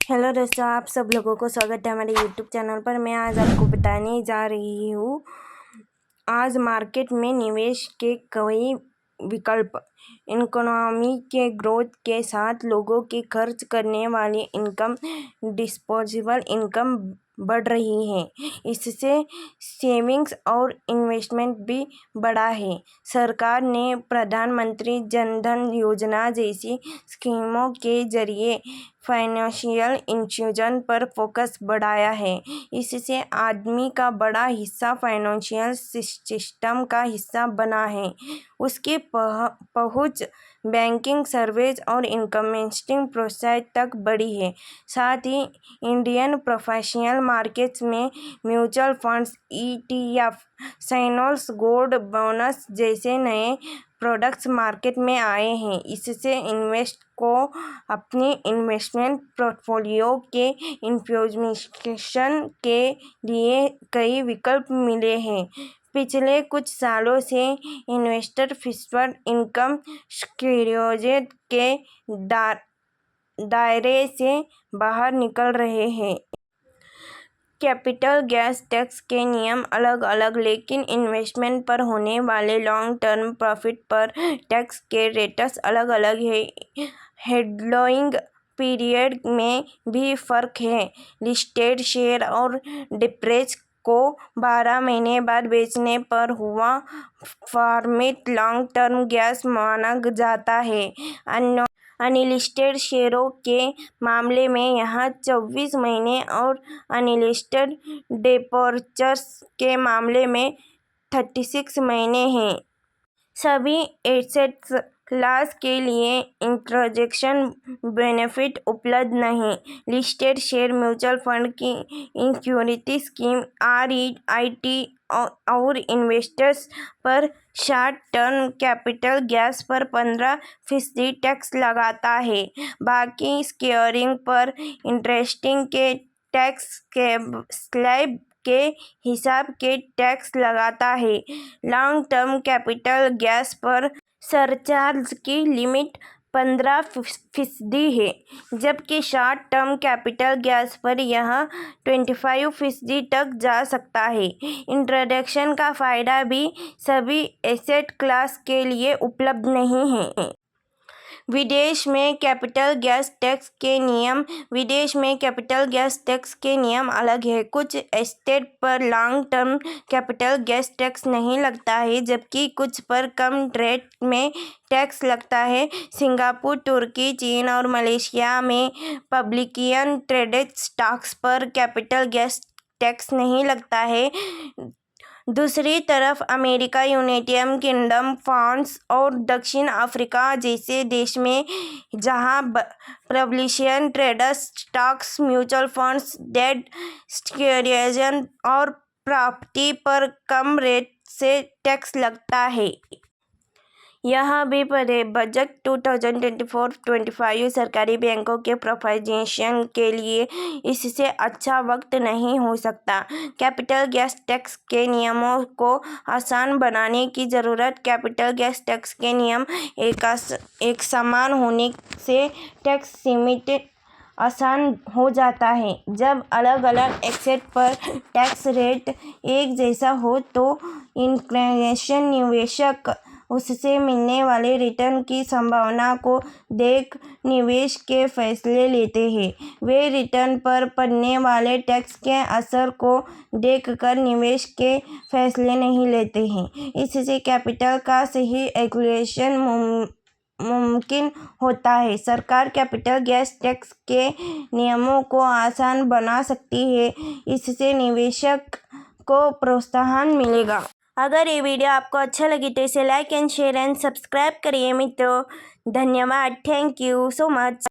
Hello दोस्तों, आप सब लोगों को स्वागत है हमारे यूट्यूब चैनल पर। मैं आज आपको बताने जा रही हूँ आज मार्केट में निवेश के कई विकल्प। इकोनॉमी के ग्रोथ के साथ लोगों की खर्च करने वाली इनकम, डिस्पोजेबल इनकम बढ़ रही है। इससे सेविंग्स और इन्वेस्टमेंट भी बढ़ा है। सरकार ने प्रधानमंत्री जन धन योजना जैसी स्कीमों के जरिए फाइनेंशियल इंक्लूजन पर फोकस बढ़ाया है। इससे आदमी का बड़ा हिस्सा फाइनेंशियल सिस्टम का हिस्सा बना है। उसकी पहुंच बैंकिंग सर्विस और इन्वेस्टिंग प्रोसेस तक बढ़ी है। साथ ही इंडियन प्रोफेशनल मार्केट्स में म्यूचुअल फंड्स, ETF, सैनोल्स, गोल्ड बोनस जैसे नए प्रोडक्ट्स मार्केट में आए हैं। इससे इन्वेस्टर को अपनी इन्वेस्टमेंट पोर्टफोलियो के इन्फ्यूजन के लिए कई विकल्प मिले हैं। पिछले कुछ सालों से इन्वेस्टर फिक्स्ड इनकम सिक्योरिटीज के दायरे से बाहर निकल रहे हैं। कैपिटल गेन्स टैक्स के नियम अलग अलग, लेकिन इन्वेस्टमेंट पर होने वाले लॉन्ग टर्म प्रॉफिट पर टैक्स के रेट्स अलग अलग हैं। होल्डिंग पीरियड में भी फर्क है। लिस्टेड शेयर और डिबेंचर्स को 12 महीने बाद बेचने पर हुआ प्रॉफिट लॉन्ग टर्म गेन्स माना जाता है। अनलिस्टेड शेयरों के मामले में यह 24 महीने और अनलिस्टेड डिबेंचर्स के मामले में 36 महीने हैं। सभी एसेट क्लास के लिए ट्रांजैक्शन बेनिफिट उपलब्ध नहीं। लिस्टेड शेयर म्यूचुअल फंड की इक्विटी स्कीम REIT और इन्वेस्टर्स पर शॉर्ट टर्म कैपिटल गेन्स पर 15% टैक्स लगाता है। बाकी शेयरिंग पर इंटरेस्ट के टैक्स स्लैब के हिसाब के टैक्स लगाता है। लॉन्ग टर्म कैपिटल गेन्स पर सरचार्ज की लिमिट 15% है, जबकि शॉर्ट टर्म कैपिटल गेन्स पर यह 25% तक जा सकता है। ट्रांजैक्शन का फायदा भी सभी एसेट क्लास के लिए उपलब्ध नहीं है। विदेश में कैपिटल गेन्स टैक्स के नियम अलग हैं। कुछ एसेट पर long term capital gains tax नहीं लगता है, जबकि कुछ पर कम रेट में टैक्स लगता है। सिंगापुर, तुर्की, चीन और मलेशिया में पब्लिकली ट्रेडेड स्टॉक्स पर कैपिटल गेन्स टैक्स नहीं लगता है। दूसरी तरफ अमेरिका, यूनाइटेड किंगडम, फ्रांस और दक्षिण अफ्रीका जैसे देश में, जहां publicly traded stocks, mutual funds, debt securities और प्रॉपर्टी पर कम रेट से टैक्स लगता है। यह भी बजट 2024-25 सरकारी बैंकों के प्रोफेशनल्स के लिए इससे अच्छा वक्त नहीं हो सकता। कैपिटल गेन्स टैक्स के नियमों को आसान बनाने की जरूरत। कैपिटल गेन्स टैक्स के नियम एक समान होने से टैक्स लिमिट आसान हो जाता है। जब अलग अलग एसेट पर टैक्स रेट एक जैसा हो तो इंक्लूजन निवेशक उससे मिलने वाले रिटर्न की संभावना को देख निवेश के फैसले लेते हैं। वे रिटर्न पर पड़ने वाले टैक्स के असर को देखकर निवेश के फैसले नहीं लेते हैं। इससे कैपिटल का सही एलोकेशन मुमकिन होता है। सरकार कैपिटल गेन्स टैक्स के नियमों को आसान बना सकती है। इससे निवेशक को प्रोत्साहन मिलेगा। अगर ये वीडियो आपको अच्छा लगी तो इसे like and share and subscribe करिए मित्रों। धन्यवाद। Thank you so much.